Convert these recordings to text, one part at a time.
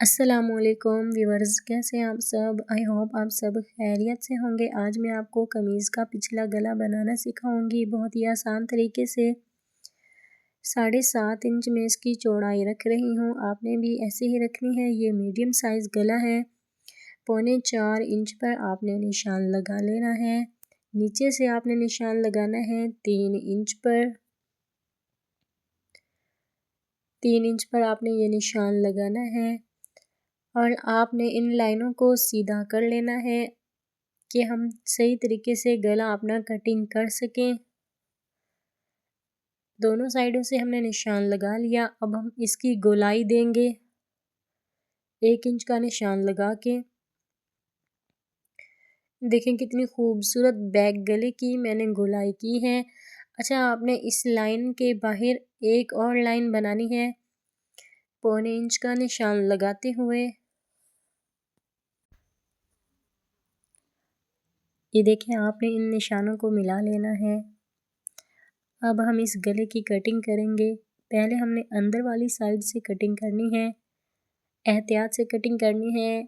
अस्सलामुअलैकुम व्यूअर्स, कैसे हैं आप सब। आई होप आप सब खैरियत से होंगे। आज मैं आपको कमीज़ का पिछला गला बनाना सिखाऊंगी बहुत ही आसान तरीके से। 7.5 इंच में इसकी चौड़ाई रख रही हूँ, आपने भी ऐसे ही रखनी है। ये मीडियम साइज़ गला है। 3.25 इंच पर आपने निशान लगा लेना है। नीचे से आपने निशान लगाना है 3 इंच पर। 3 इंच पर आपने ये निशान लगाना है और आपने इन लाइनों को सीधा कर लेना है कि हम सही तरीके से गला अपना कटिंग कर सकें। दोनों साइडों से हमने निशान लगा लिया। अब हम इसकी गोलाई देंगे 1 इंच का निशान लगा के। देखें कितनी खूबसूरत बैक गले की मैंने गोलाई की है। अच्छा, आपने इस लाइन के बाहर एक और लाइन बनानी है 1.25 इंच का निशान लगाते हुए। ये देखें, आपने इन निशानों को मिला लेना है। अब हम इस गले की कटिंग करेंगे। पहले हमने अंदर वाली साइड से कटिंग करनी है, एहतियात से कटिंग करनी है,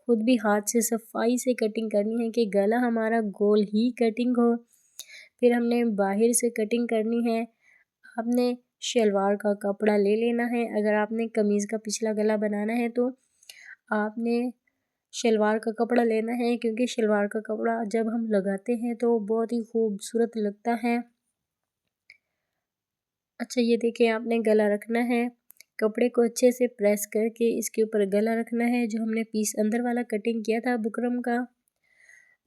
खुद भी हाथ से सफाई से कटिंग करनी है कि गला हमारा गोल ही कटिंग हो। फिर हमने बाहर से कटिंग करनी है। आपने शलवार का कपड़ा ले लेना है। अगर आपने कमीज़ का पिछला गला बनाना है तो आपने शलवार का कपड़ा लेना है, क्योंकि शलवार का कपड़ा जब हम लगाते हैं तो बहुत ही खूबसूरत लगता है। अच्छा, ये देखिए, आपने गला रखना है। कपड़े को अच्छे से प्रेस करके इसके ऊपर गला रखना है। जो हमने पीस अंदर वाला कटिंग किया था बुकरम का,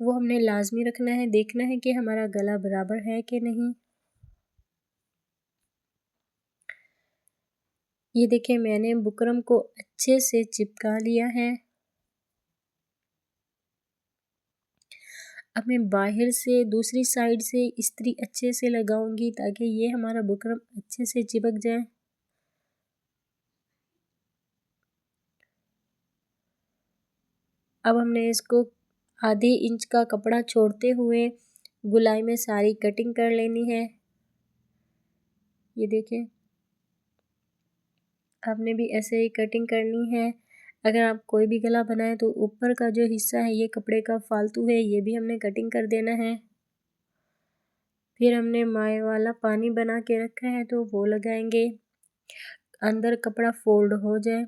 वो हमने लाजमी रखना है। देखना है कि हमारा गला बराबर है कि नहीं। ये देखिए, मैंने बुकरम को अच्छे से चिपका लिया है। अब मैं बाहर से दूसरी साइड से इस्त्री अच्छे से लगाऊंगी ताकि ये हमारा बुकरम अच्छे से चिपक जाए। अब हमने इसको आधे इंच का कपड़ा छोड़ते हुए गुलाई में सारी कटिंग कर लेनी है। ये देखें, आपने भी ऐसे ही कटिंग करनी है। अगर आप कोई भी गला बनाए तो ऊपर का जो हिस्सा है ये कपड़े का फालतू है, ये भी हमने कटिंग कर देना है। फिर हमने माए वाला पानी बना के रखा है तो वो लगाएंगे, अंदर कपड़ा फोल्ड हो जाए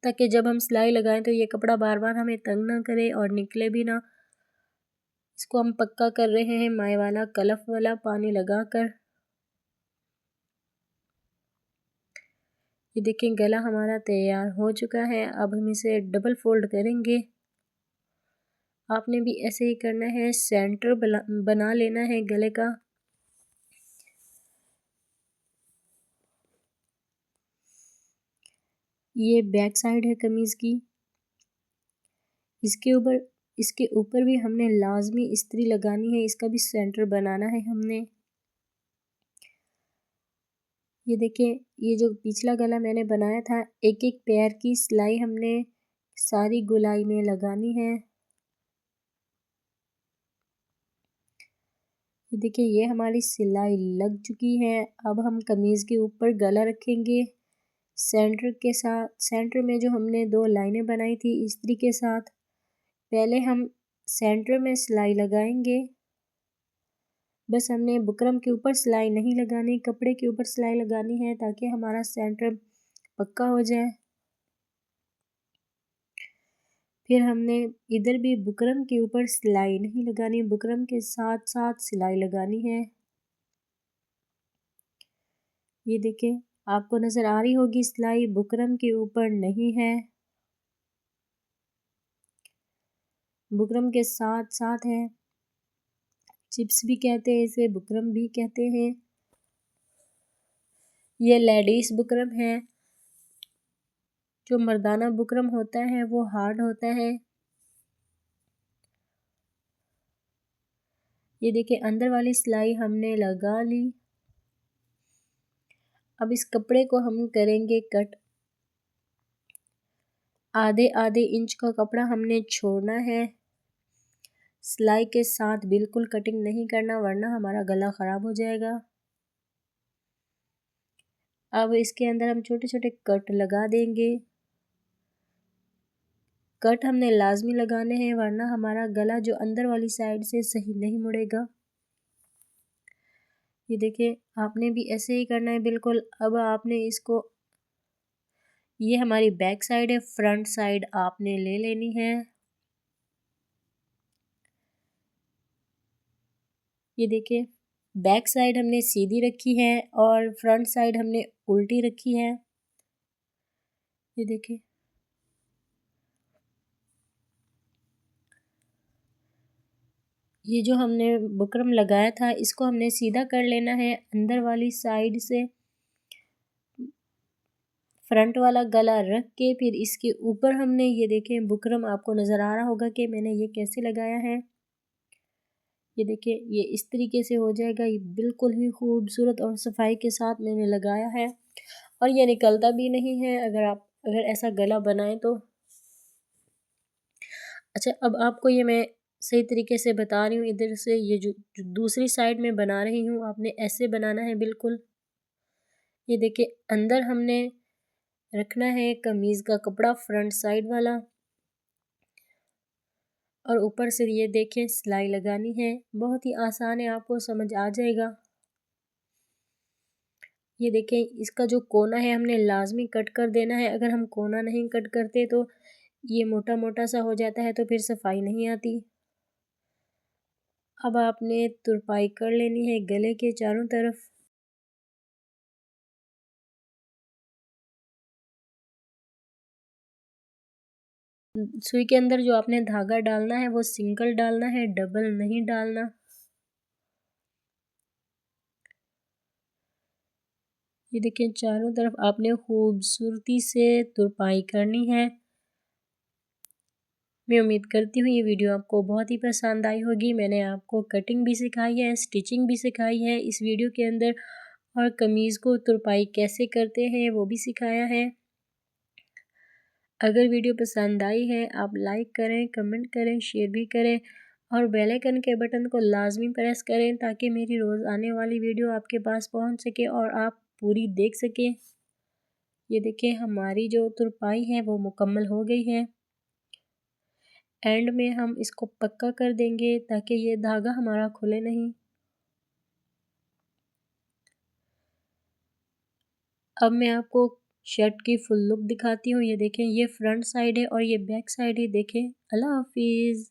ताकि जब हम सिलाई लगाएं तो ये कपड़ा बार बार हमें तंग ना करे और निकले भी ना। इसको हम पक्का कर रहे हैं माए वाला कलफ वाला पानी लगाकर। ये देखें, गला हमारा तैयार हो चुका है। अब हम इसे डबल फोल्ड करेंगे। आपने भी ऐसे ही करना है, सेंटर बना लेना है गले का। ये बैक साइड है कमीज़ की। इसके ऊपर भी हमने लाजमी इस्त्री लगानी है, इसका भी सेंटर बनाना है हमने। ये देखिए, ये जो पिछला गला मैंने बनाया था, एक एक पैर की सिलाई हमने सारी गोलाई में लगानी है। ये देखिए, ये हमारी सिलाई लग चुकी है। अब हम कमीज़ के ऊपर गला रखेंगे सेंटर के साथ। सेंटर में जो हमने 2 लाइनें बनाई थी इस्त्री के साथ, पहले हम सेंटर में सिलाई लगाएंगे। बस हमने बुकरम के ऊपर सिलाई नहीं लगानी, कपड़े के ऊपर सिलाई लगानी है ताकि हमारा सेंटर पक्का हो जाए। फिर हमने इधर भी बुकरम के ऊपर सिलाई नहीं लगानी, बुकरम के साथ साथ सिलाई लगानी है। ये देखें, आपको नज़र आ रही होगी सिलाई बुकरम के ऊपर नहीं है, बुकरम के साथ साथ है। चिप्स भी कहते हैं इसे, बुकरम भी कहते हैं। ये लेडीज़ बुकरम है। जो मर्दाना बुकरम होता है वो हार्ड होता है। ये देखिए, अंदर वाली सिलाई हमने लगा ली। अब इस कपड़े को हम करेंगे कट। आधे आधे इंच का कपड़ा हमने छोड़ना है। सिलाई के साथ बिल्कुल कटिंग नहीं करना, वरना हमारा गला ख़राब हो जाएगा। अब इसके अंदर हम छोटे छोटे कट लगा देंगे। कट हमने लाजमी लगाने हैं, वरना हमारा गला जो अंदर वाली साइड से सही नहीं मुड़ेगा। ये देखिए, आपने भी ऐसे ही करना है बिल्कुल। अब आपने इसको, ये हमारी बैक साइड है, फ्रंट साइड आपने ले लेनी है। ये देखिए, बैक साइड हमने सीधी रखी है और फ्रंट साइड हमने उल्टी रखी है। ये देखिए, ये जो हमने बुकरम लगाया था इसको हमने सीधा कर लेना है अंदर वाली साइड से। फ्रंट वाला गला रख के फिर इसके ऊपर हमने, ये देखें बुकरम आपको नज़र आ रहा होगा कि मैंने ये कैसे लगाया है। ये देखिए, ये इस तरीके से हो जाएगा। ये बिल्कुल ही खूबसूरत और सफाई के साथ मैंने लगाया है और ये निकलता भी नहीं है अगर ऐसा गला बनाएं तो। अच्छा, अब आपको ये मैं सही तरीके से बता रही हूँ। इधर से ये जो दूसरी साइड में बना रही हूँ, आपने ऐसे बनाना है बिल्कुल। ये देखिए, अंदर हमने रखना है कमीज़ का कपड़ा फ्रंट साइड वाला और ऊपर से ये देखें सिलाई लगानी है। बहुत ही आसान है, आपको समझ आ जाएगा। ये देखें, इसका जो कोना है हमने लाजमी कट कर देना है। अगर हम कोना नहीं कट करते तो ये मोटा मोटा सा हो जाता है, तो फिर सफाई नहीं आती। अब आपने तुरपाई कर लेनी है गले के चारों तरफ। सुई के अंदर जो आपने धागा डालना है वो सिंगल डालना है, डबल नहीं डालना। ये देखिए, चारों तरफ आपने खूबसूरती से तुरपाई करनी है। मैं उम्मीद करती हूँ ये वीडियो आपको बहुत ही पसंद आई होगी। मैंने आपको कटिंग भी सिखाई है, स्टिचिंग भी सिखाई है इस वीडियो के अंदर, और कमीज़ को तुरपाई कैसे करते हैं वो भी सिखाया है। अगर वीडियो पसंद आई है आप लाइक करें, कमेंट करें, शेयर भी करें और बेल आइकन के बटन को लाजमी प्रेस करें ताकि मेरी रोज़ आने वाली वीडियो आपके पास पहुंच सके और आप पूरी देख सकें। ये देखिए, हमारी जो तुरपाई है वो मुकम्मल हो गई है। एंड में हम इसको पक्का कर देंगे ताकि ये धागा हमारा खुले नहीं। अब मैं आपको शर्ट की फुल लुक दिखाती हूँ। ये देखें, ये फ्रंट साइड है और ये बैक साइड है। देखें। अल्लाह हाफिज़।